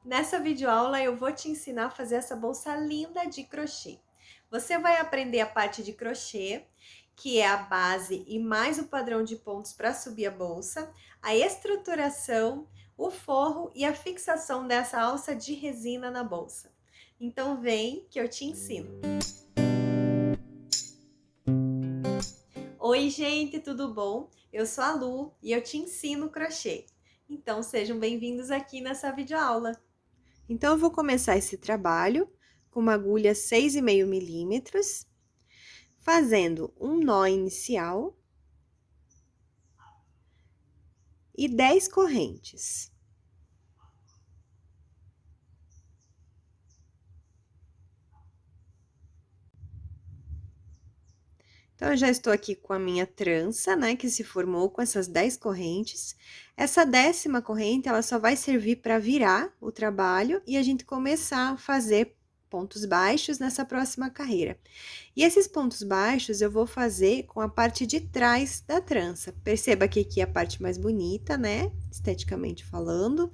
Nessa videoaula eu vou te ensinar a fazer essa bolsa linda de crochê. Você vai aprender a parte de crochê, que é a base e mais o padrão de pontos para subir a bolsa, a estruturação, o forro e a fixação dessa alça de resina na bolsa. Então vem que eu te ensino. Oi gente, tudo bom? Eu sou a Lu e eu te ensino crochê. Então sejam bem-vindos aqui nessa videoaula. Então, eu vou começar esse trabalho com uma agulha 6,5 milímetros, fazendo um nó inicial e 10 correntes. Então, eu já estou aqui com a minha trança, né, que se formou com essas 10 correntes. Essa 10ª corrente, ela só vai servir para virar o trabalho e a gente começar a fazer pontos baixos nessa próxima carreira. E esses pontos baixos eu vou fazer com a parte de trás da trança. Perceba que aqui é a parte mais bonita, né, esteticamente falando.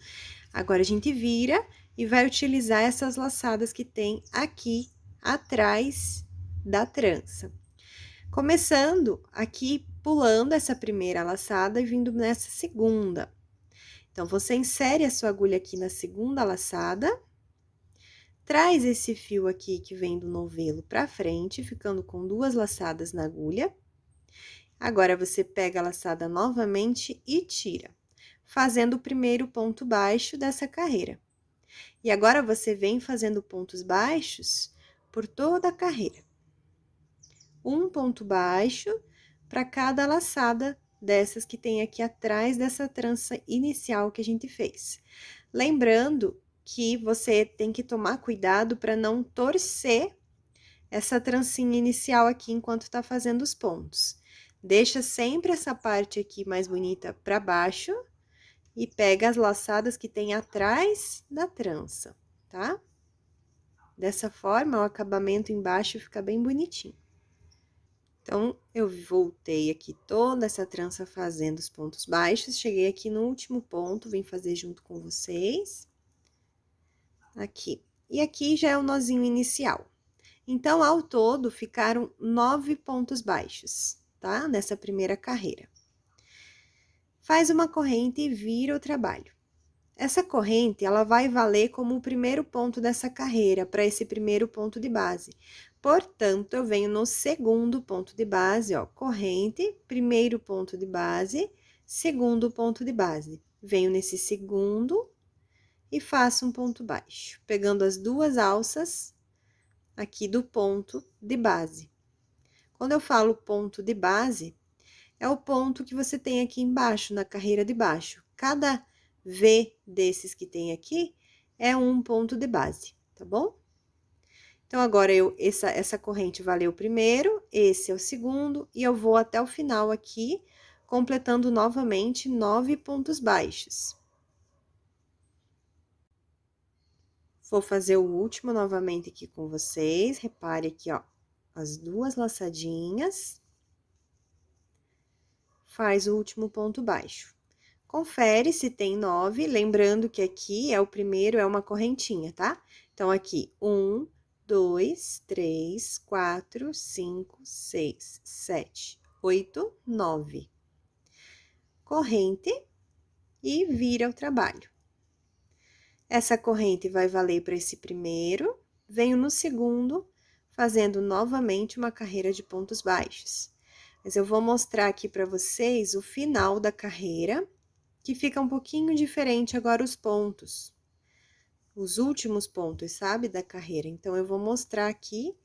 Agora, a gente vira e vai utilizar essas laçadas que tem aqui atrás da trança. Começando aqui, pulando essa primeira laçada e vindo nessa segunda. Então, você insere a sua agulha aqui na segunda laçada, traz esse fio aqui que vem do novelo pra frente, ficando com 2 laçadas na agulha. Agora, você pega a laçada novamente e tira, fazendo o primeiro ponto baixo dessa carreira. E agora, você vem fazendo pontos baixos por toda a carreira. Um ponto baixo para cada laçada dessas que tem aqui atrás dessa trança inicial que a gente fez. Lembrando que você tem que tomar cuidado para não torcer essa trancinha inicial aqui enquanto tá fazendo os pontos. Deixa sempre essa parte aqui mais bonita para baixo e pega as laçadas que tem atrás da trança, tá? Dessa forma, o acabamento embaixo fica bem bonitinho. Então, eu voltei aqui toda essa trança fazendo os pontos baixos, cheguei aqui no último ponto, vim fazer junto com vocês. Aqui. E aqui já é o nozinho inicial. Então, ao todo, ficaram 9 pontos baixos, tá? Nessa primeira carreira. Faz uma corrente e vira o trabalho. Essa corrente, ela vai valer como o primeiro ponto dessa carreira, para esse primeiro ponto de base. Portanto, eu venho no segundo ponto de base, ó, corrente, primeiro ponto de base, segundo ponto de base. Venho nesse segundo e faço um ponto baixo, pegando as 2 alças aqui do ponto de base. Quando eu falo ponto de base, é o ponto que você tem aqui embaixo, na carreira de baixo. Cada V desses que tem aqui é um ponto de base, tá bom? Então, agora, essa corrente valeu o primeiro, esse é o segundo, e eu vou até o final aqui, completando novamente 9 pontos baixos. Vou fazer o último novamente aqui com vocês, repare aqui, ó, as 2 laçadinhas. Faz o último ponto baixo. Confere se tem 9, lembrando que aqui é o primeiro, é uma correntinha, tá? Então, aqui, 1, 2, 3, 4, 5, 6, 7, 8, 9. Corrente e vira o trabalho. Essa corrente vai valer para esse primeiro, venho no segundo, fazendo novamente uma carreira de pontos baixos. Mas eu vou mostrar aqui para vocês o final da carreira, que fica um pouquinho diferente agora os pontos. Os últimos pontos, sabe, da carreira. Então, eu vou mostrar aqui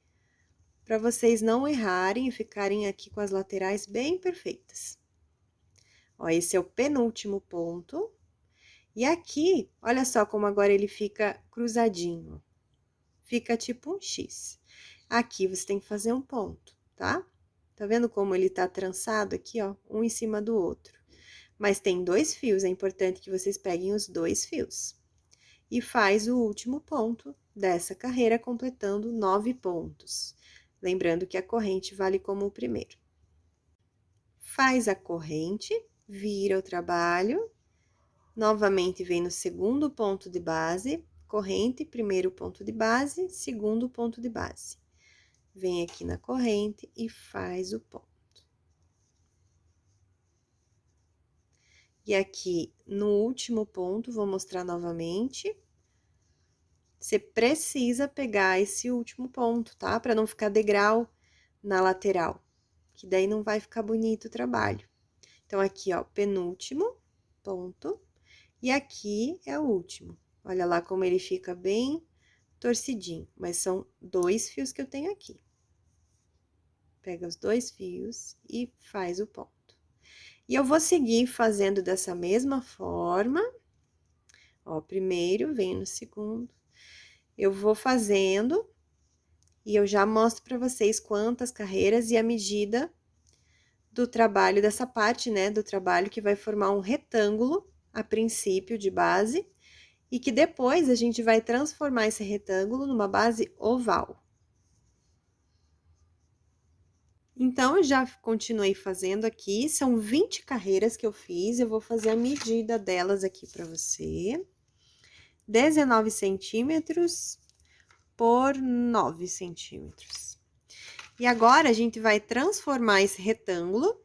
para vocês não errarem e ficarem aqui com as laterais bem perfeitas. Ó, esse é o penúltimo ponto. E aqui, olha só como agora ele fica cruzadinho. Fica tipo um X. Aqui, você tem que fazer um ponto, tá? Tá vendo como ele tá trançado aqui, ó, um em cima do outro? Mas tem 2 fios, é importante que vocês peguem os 2 fios. E faz o último ponto dessa carreira, completando 9 pontos. Lembrando que a corrente vale como o primeiro. Faz a corrente, vira o trabalho, novamente vem no segundo ponto de base, corrente, primeiro ponto de base, segundo ponto de base. Vem aqui na corrente e faz o ponto. E aqui no último ponto, vou mostrar novamente. Você precisa pegar esse último ponto, tá? Para não ficar degrau na lateral, que daí não vai ficar bonito o trabalho. Então, aqui, ó, penúltimo ponto, e aqui é o último. Olha lá como ele fica bem torcidinho, mas são 2 fios que eu tenho aqui. Pega os 2 fios e faz o ponto. E eu vou seguir fazendo dessa mesma forma, ó, primeiro, venho no segundo, eu vou fazendo e eu já mostro para vocês quantas carreiras e a medida do trabalho dessa parte, né, do trabalho que vai formar um retângulo a princípio de base e que depois a gente vai transformar esse retângulo numa base oval. Então, eu já continuei fazendo aqui, são 20 carreiras que eu fiz, eu vou fazer a medida delas aqui para você. 19 centímetros por 9 centímetros. E agora, a gente vai transformar esse retângulo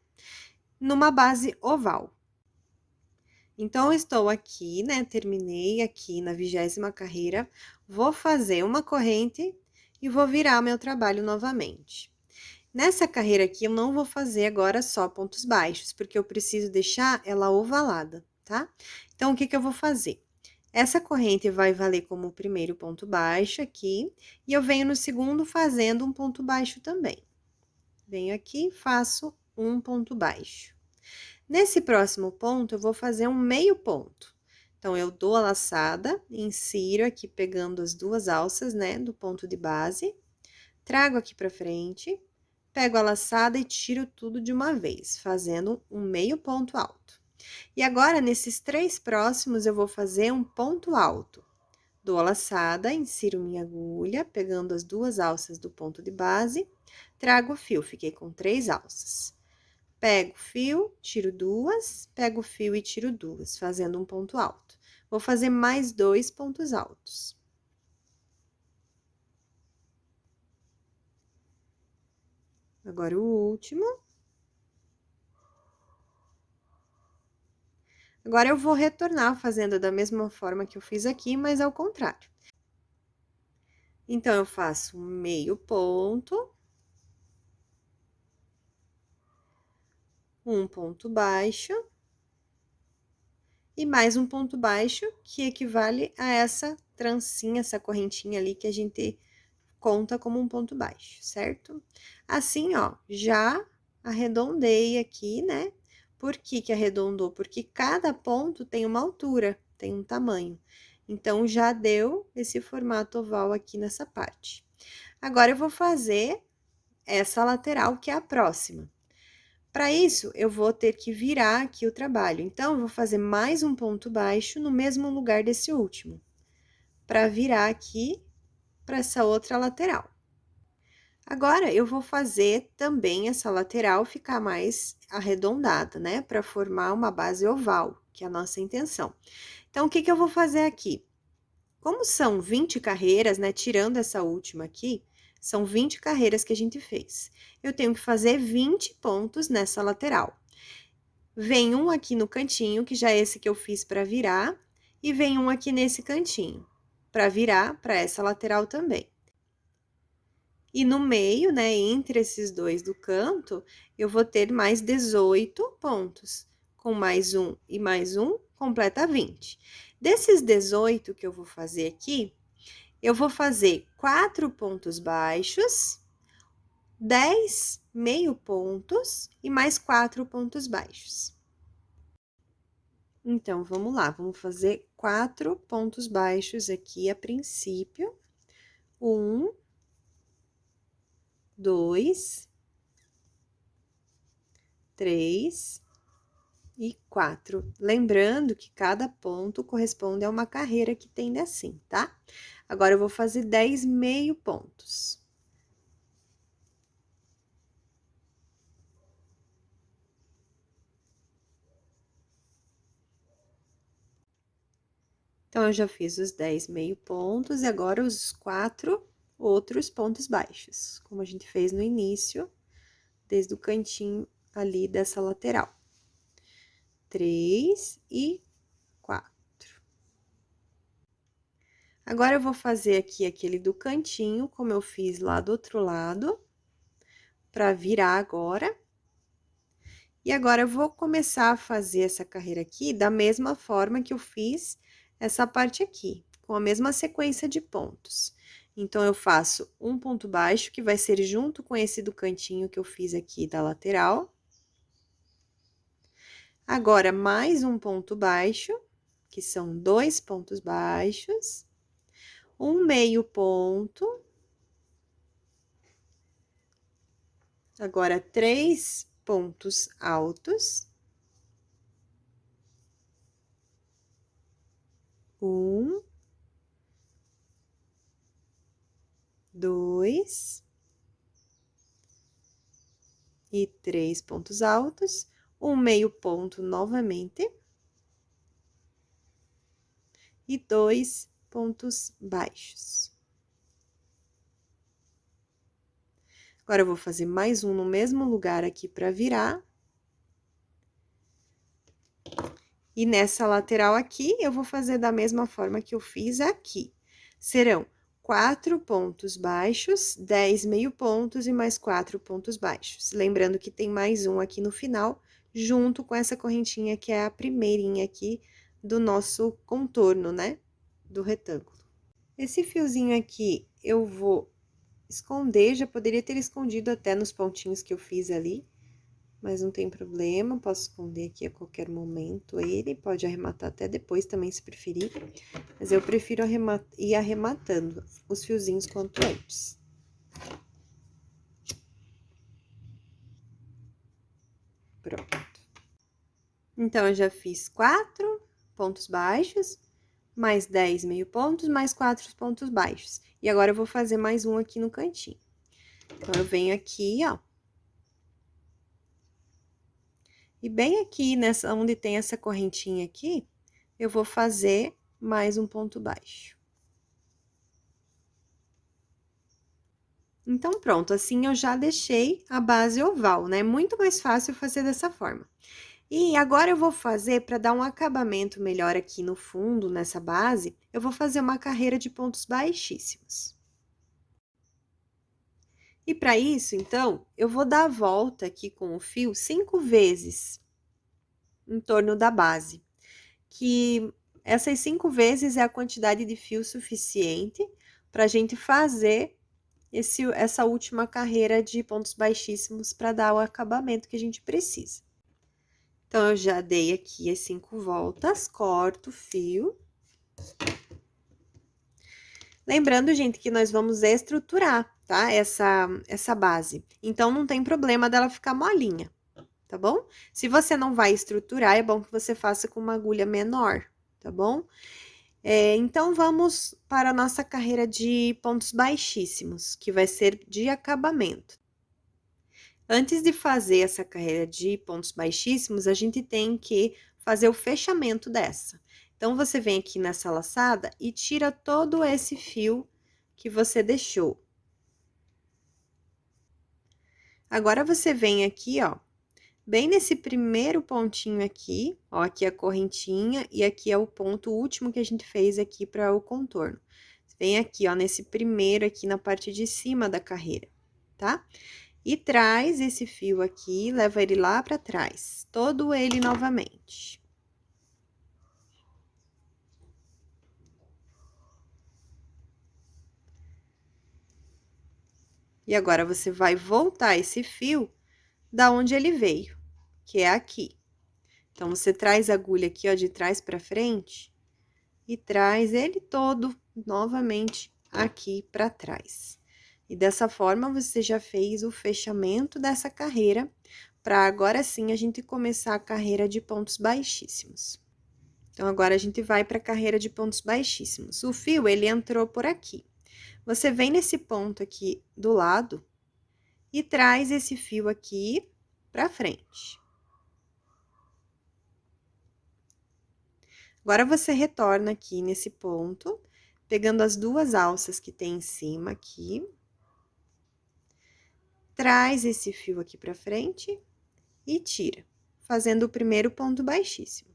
numa base oval. Então, eu estou aqui, né, terminei aqui na 20ª carreira, vou fazer uma corrente e vou virar meu trabalho novamente. Nessa carreira aqui, eu não vou fazer agora só pontos baixos, porque eu preciso deixar ela ovalada, tá? Então, o que que eu vou fazer? Essa corrente vai valer como o primeiro ponto baixo aqui, e eu venho no segundo fazendo um ponto baixo também. Venho aqui, faço um ponto baixo. Nesse próximo ponto, eu vou fazer um meio ponto. Então, eu dou a laçada, insiro aqui pegando as 2 alças, né, do ponto de base, trago aqui pra frente, pego a laçada e tiro tudo de uma vez, fazendo um meio ponto alto. E agora, nesses 3 próximos, eu vou fazer um ponto alto. Dou a laçada, insiro minha agulha, pegando as 2 alças do ponto de base, trago o fio, fiquei com 3 alças. Pego o fio, tiro 2, pego o fio e tiro 2, fazendo um ponto alto. Vou fazer mais 2 pontos altos. Agora, o último. Agora, eu vou retornar fazendo da mesma forma que eu fiz aqui, mas ao contrário. Então, eu faço um meio ponto, um ponto baixo, e mais um ponto baixo, que equivale a essa trancinha, essa correntinha ali que a gente conta como um ponto baixo, certo? Assim, ó, já arredondei aqui, né? Por que que arredondou? Porque cada ponto tem uma altura, tem um tamanho. Então, já deu esse formato oval aqui nessa parte. Agora, eu vou fazer essa lateral, que é a próxima. Para isso, eu vou ter que virar aqui o trabalho. Então, eu vou fazer mais um ponto baixo no mesmo lugar desse último, para virar aqui para essa outra lateral. Agora, eu vou fazer também essa lateral ficar mais arredondada, né? Para formar uma base oval, que é a nossa intenção. Então, o que que eu vou fazer aqui? Como são 20 carreiras, né? Tirando essa última aqui, são 20 carreiras que a gente fez. Eu tenho que fazer 20 pontos nessa lateral. Vem um aqui no cantinho, que já é esse que eu fiz para virar, e vem um aqui nesse cantinho, para virar para essa lateral também. E no meio, né, entre esses dois do canto, eu vou ter mais 18 pontos. Com mais um e mais um, completa 20. Desses 18 que eu vou fazer aqui, eu vou fazer 4 pontos baixos, 10 meio pontos e mais 4 pontos baixos. Então, vamos lá, vamos fazer 4 pontos baixos aqui a princípio. 1, 2, 3 e 4. Lembrando que cada ponto corresponde a uma carreira que tem assim, tá? Agora, eu vou fazer 10 meio pontos. Então, eu já fiz os 10 meio pontos e agora os 4 outros pontos baixos, como a gente fez no início, desde o cantinho ali dessa lateral. 3 e 4. Agora, eu vou fazer aqui aquele do cantinho, como eu fiz lá do outro lado, pra virar agora. E agora, eu vou começar a fazer essa carreira aqui da mesma forma que eu fiz essa parte aqui, com a mesma sequência de pontos. Então, eu faço um ponto baixo, que vai ser junto com esse do cantinho que eu fiz aqui da lateral. Agora, mais um ponto baixo, que são 2 pontos baixos, um meio ponto. Agora, 3 pontos altos. 1, 2 e 3 pontos altos, um meio ponto novamente e 2 pontos baixos. Agora, eu vou fazer mais um no mesmo lugar aqui para virar. E nessa lateral aqui, eu vou fazer da mesma forma que eu fiz aqui. Serão 4 pontos baixos, 10 meio pontos e mais 4 pontos baixos. Lembrando que tem mais um aqui no final, junto com essa correntinha que é a primeirinha aqui do nosso contorno, né? Do retângulo. Esse fiozinho aqui, eu vou esconder, já poderia ter escondido até nos pontinhos que eu fiz ali, mas não tem problema, posso esconder aqui a qualquer momento ele, pode arrematar até depois também, se preferir, mas eu prefiro ir arrematando os fiozinhos quanto antes. Pronto. Então, eu já fiz 4 pontos baixos, mais 10 meio pontos, mais 4 pontos baixos. E agora, eu vou fazer mais um aqui no cantinho. Então, eu venho aqui, ó. E bem aqui, onde tem essa correntinha aqui, eu vou fazer mais um ponto baixo. Então, pronto, assim eu já deixei a base oval, né? Muito mais fácil fazer dessa forma. E agora eu vou fazer, para dar um acabamento melhor aqui no fundo, nessa base, eu vou fazer uma carreira de pontos baixíssimos. E para isso, então, eu vou dar a volta aqui com o fio 5 vezes em torno da base, que essas 5 vezes é a quantidade de fio suficiente para a gente fazer essa última carreira de pontos baixíssimos para dar o acabamento que a gente precisa. Então, eu já dei aqui as 5 voltas, corto o fio. Lembrando, gente, que nós vamos estruturar, tá? Essa base. Então, não tem problema dela ficar molinha, tá bom? Se você não vai estruturar, é bom que você faça com uma agulha menor, tá bom? Então, vamos para a nossa carreira de pontos baixíssimos, que vai ser de acabamento. Antes de fazer essa carreira de pontos baixíssimos, a gente tem que fazer o fechamento dessa. Então, você vem aqui nessa laçada e tira todo esse fio que você deixou. Agora, você vem aqui, ó, bem nesse primeiro pontinho aqui, ó, aqui é a correntinha e aqui é o ponto último que a gente fez aqui para o contorno. Vem aqui, ó, nesse primeiro aqui na parte de cima da carreira, tá? E traz esse fio aqui, leva ele lá para trás, todo ele novamente. E agora, você vai voltar esse fio da onde ele veio, que é aqui. Então, você traz a agulha aqui, ó, de trás para frente e traz ele todo novamente aqui para trás. E dessa forma, você já fez o fechamento dessa carreira, para agora sim a gente começar a carreira de pontos baixíssimos. Então, agora a gente vai para a carreira de pontos baixíssimos. O fio, ele entrou por aqui. Você vem nesse ponto aqui do lado e traz esse fio aqui para frente. Agora, você retorna aqui nesse ponto, pegando as duas alças que tem em cima aqui. Traz esse fio aqui pra frente e tira, fazendo o primeiro ponto baixíssimo.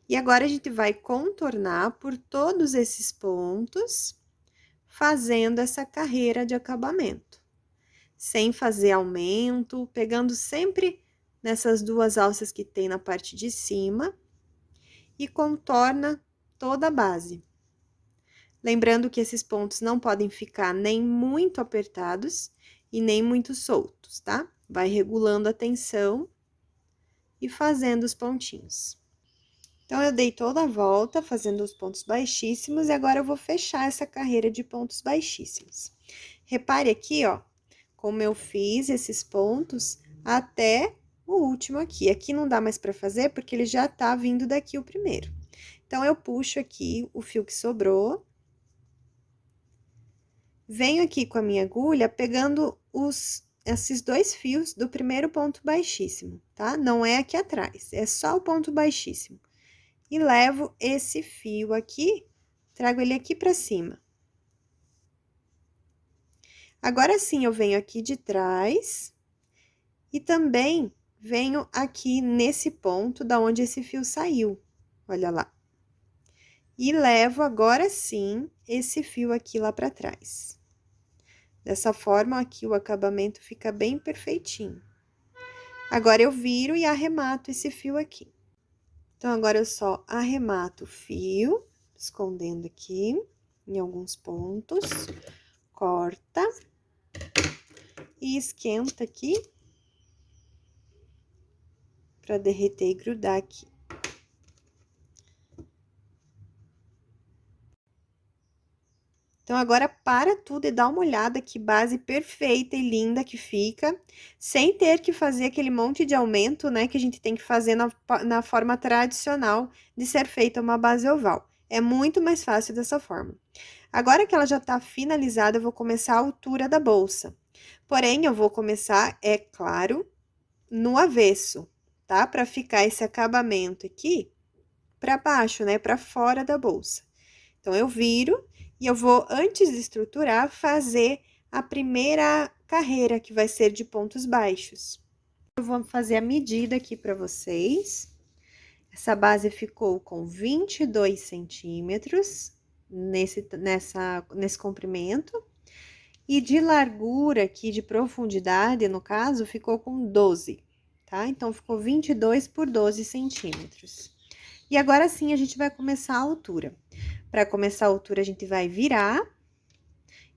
E agora, a gente vai contornar por todos esses pontos, fazendo essa carreira de acabamento. Sem fazer aumento, pegando sempre nessas duas alças que tem na parte de cima e contorna toda a base. Lembrando que esses pontos não podem ficar nem muito apertados e nem muito soltos, tá? Vai regulando a tensão e fazendo os pontinhos. Então, eu dei toda a volta fazendo os pontos baixíssimos e agora eu vou fechar essa carreira de pontos baixíssimos. Repare aqui, ó, como eu fiz esses pontos até o último aqui. Aqui não dá mais pra fazer porque ele já tá vindo daqui o primeiro. Então, eu puxo aqui o fio que sobrou. Venho aqui com a minha agulha pegando esses dois fios do primeiro ponto baixíssimo, tá? Não é aqui atrás, é só o ponto baixíssimo. E levo esse fio aqui, trago ele aqui pra cima. Agora sim, eu venho aqui de trás e também venho aqui nesse ponto da onde esse fio saiu, olha lá. E levo agora sim esse fio aqui lá pra trás. Dessa forma, aqui o acabamento fica bem perfeitinho. Agora, eu viro e arremato esse fio aqui. Então, agora eu só arremato o fio, escondendo aqui em alguns pontos, corta e esquenta aqui para derreter e grudar aqui. Então, agora para tudo e dá uma olhada que base perfeita e linda que fica, sem ter que fazer aquele monte de aumento, né, que a gente tem que fazer na forma tradicional de ser feita uma base oval. É muito mais fácil dessa forma. Agora que ela já tá finalizada, eu vou começar a altura da bolsa. Porém, eu vou começar, é claro, no avesso, tá? Para ficar esse acabamento aqui para baixo, né, para fora da bolsa. Então, eu viro e eu vou, antes de estruturar, fazer a primeira carreira, que vai ser de pontos baixos. Eu vou fazer a medida aqui para vocês. Essa base ficou com 22 centímetros nesse comprimento. E de largura aqui, de profundidade, no caso, ficou com 12, tá? Então, ficou 22 por 12 centímetros. E agora sim, a gente vai começar a altura. Para começar a altura, a gente vai virar.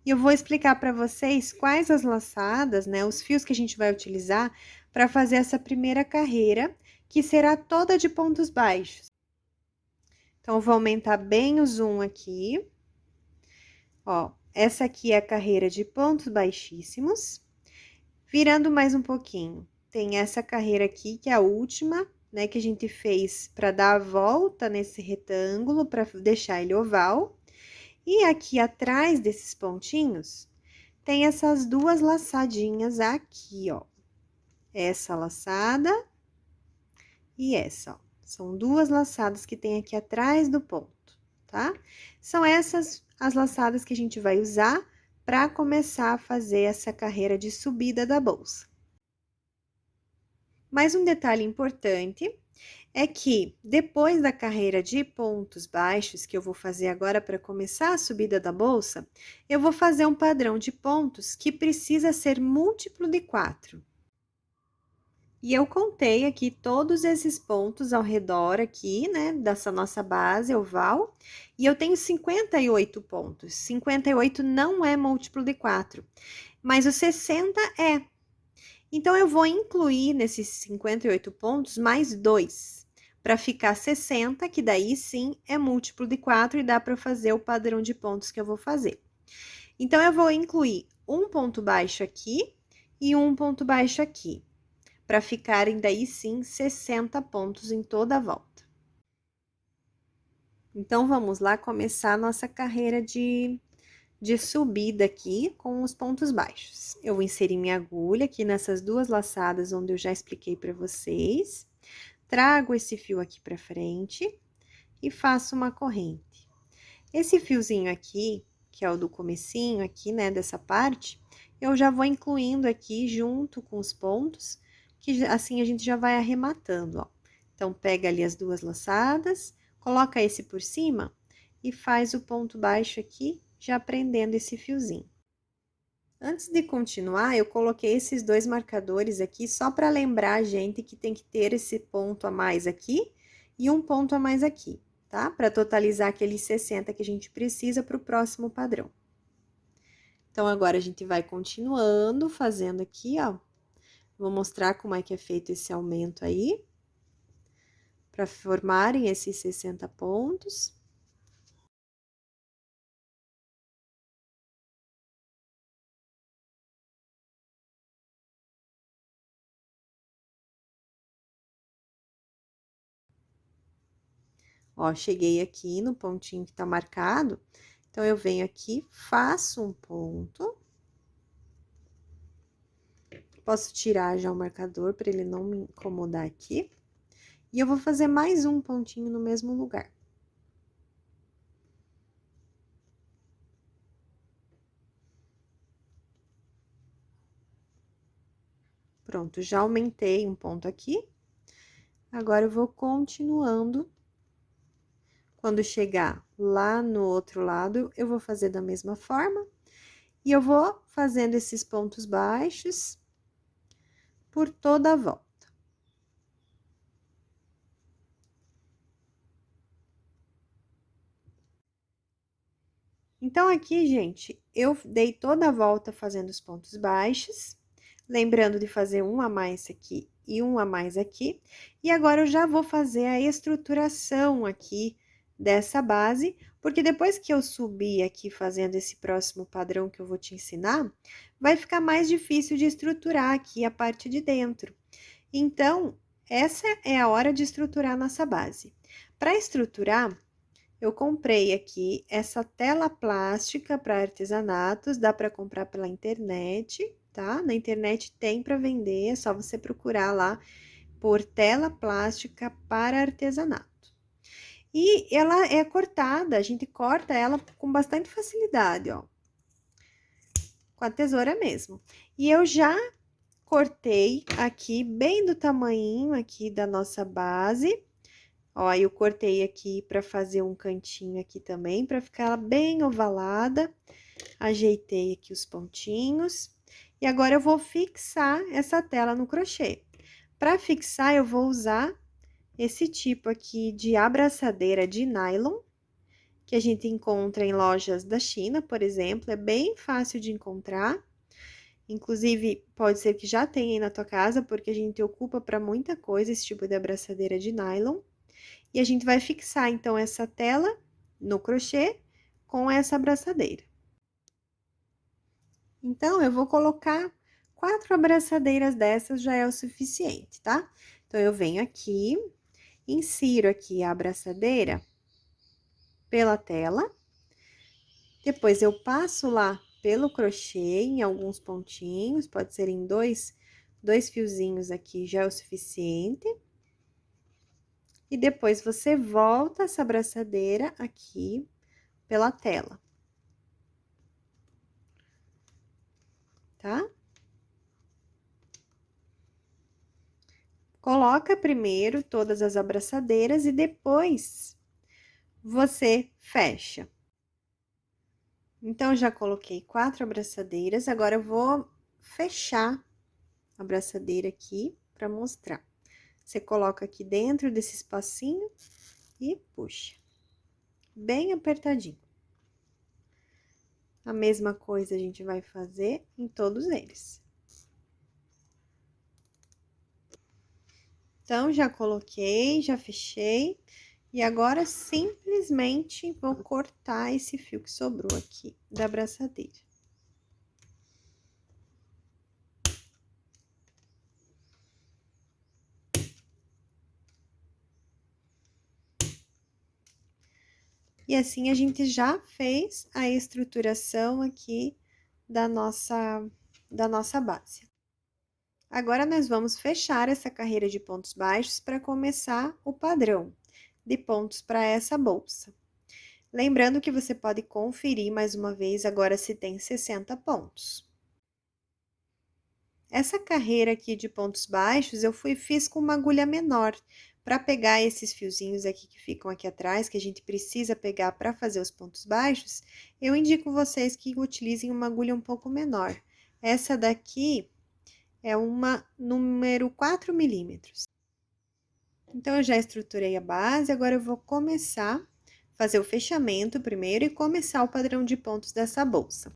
E eu vou explicar para vocês quais as laçadas, né, os fios que a gente vai utilizar para fazer essa primeira carreira, que será toda de pontos baixos. Então, eu vou aumentar bem o zoom aqui. Ó, essa aqui é a carreira de pontos baixíssimos. Virando mais um pouquinho, tem essa carreira aqui, que é a última, né, que a gente fez para dar a volta nesse retângulo, para deixar ele oval. E aqui atrás desses pontinhos, tem essas duas laçadinhas aqui, ó. Essa laçada e essa, ó. São duas laçadas que tem aqui atrás do ponto, tá? São essas as laçadas que a gente vai usar para começar a fazer essa carreira de subida da bolsa. Mais um detalhe importante é que depois da carreira de pontos baixos, que eu vou fazer agora para começar a subida da bolsa, eu vou fazer um padrão de pontos que precisa ser múltiplo de 4. E eu contei aqui todos esses pontos ao redor aqui, né, dessa nossa base oval, e eu tenho 58 pontos. 58 não é múltiplo de 4, mas o 60 é. Então, eu vou incluir nesses 58 pontos mais 2, para ficar 60, que daí sim é múltiplo de 4 e dá para fazer o padrão de pontos que eu vou fazer. Então, eu vou incluir um ponto baixo aqui e um ponto baixo aqui, para ficarem daí sim 60 pontos em toda a volta. Então, vamos lá começar a nossa carreira de subida aqui com os pontos baixos. Eu vou inserir minha agulha aqui nessas duas laçadas onde eu já expliquei para vocês. Trago esse fio aqui para frente e faço uma corrente. Esse fiozinho aqui, que é o do comecinho aqui, né, dessa parte, eu já vou incluindo aqui junto com os pontos, que assim a gente já vai arrematando, ó. Então, pega ali as duas laçadas, coloca esse por cima e faz o ponto baixo aqui, já prendendo esse fiozinho. Antes de continuar, eu coloquei esses dois marcadores aqui só para lembrar a gente que tem que ter esse ponto a mais aqui e um ponto a mais aqui, tá? Para totalizar aqueles 60 que a gente precisa para o próximo padrão. Então, agora a gente vai continuando fazendo aqui, ó. Vou mostrar como é que é feito esse aumento aí, para formarem esses 60 pontos. Ó, cheguei aqui no pontinho que tá marcado, então, eu venho aqui, faço um ponto. Posso tirar já o marcador para ele não me incomodar aqui. E eu vou fazer mais um pontinho no mesmo lugar. Pronto, já aumentei um ponto aqui. Agora, eu vou continuando. Quando chegar lá no outro lado, eu vou fazer da mesma forma. E eu vou fazendo esses pontos baixos por toda a volta. Então, aqui, gente, eu dei toda a volta fazendo os pontos baixos, lembrando de fazer um a mais aqui e um a mais aqui. E agora, eu já vou fazer a estruturação aqui dessa base, porque depois que eu subir aqui fazendo esse próximo padrão que eu vou te ensinar, vai ficar mais difícil de estruturar aqui a parte de dentro. Então, essa é a hora de estruturar nossa base. Para estruturar, eu comprei aqui essa tela plástica para artesanatos, dá para comprar pela internet, tá? Na internet tem para vender, é só você procurar lá por tela plástica para artesanato. E ela é cortada, a gente corta ela com bastante facilidade, ó. Com a tesoura mesmo. E eu já cortei aqui bem do tamanhinho aqui da nossa base. Ó, eu cortei aqui para fazer um cantinho aqui também, para ficar ela bem ovalada. Ajeitei aqui os pontinhos. E agora, eu vou fixar essa tela no crochê. Para fixar, eu vou usar esse tipo aqui de abraçadeira de nylon, que a gente encontra em lojas da China, por exemplo. É bem fácil de encontrar. Inclusive, pode ser que já tenha aí na tua casa, porque a gente ocupa para muita coisa esse tipo de abraçadeira de nylon. E a gente vai fixar, então, essa tela no crochê com essa abraçadeira. Então, eu vou colocar 4 abraçadeiras dessas, já é o suficiente, tá? Então, eu venho aqui, insiro aqui a abraçadeira pela tela, depois eu passo lá pelo crochê em alguns pontinhos, pode ser em dois fiozinhos aqui, já é o suficiente. E depois, você volta essa abraçadeira aqui pela tela. Tá? Coloca primeiro todas as abraçadeiras e depois você fecha. Então, já coloquei 4 abraçadeiras, agora eu vou fechar a abraçadeira aqui para mostrar. Você coloca aqui dentro desse espacinho e puxa, bem apertadinho. A mesma coisa a gente vai fazer em todos eles. Então, já coloquei, já fechei. E agora, simplesmente, vou cortar esse fio que sobrou aqui da abraçadeira. E assim, a gente já fez a estruturação aqui da nossa base. Agora, nós vamos fechar essa carreira de pontos baixos para começar o padrão. de pontos para essa bolsa. Lembrando que você pode conferir mais uma vez agora se tem 60 pontos. Essa carreira aqui de pontos baixos eu fiz com uma agulha menor, para pegar esses fiozinhos aqui que ficam aqui atrás, que a gente precisa pegar para fazer os pontos baixos, eu indico vocês que utilizem uma agulha um pouco menor. Essa daqui é uma número 4 milímetros. Então, eu já estruturei a base, agora eu vou começar a fazer o fechamento primeiro e começar o padrão de pontos dessa bolsa.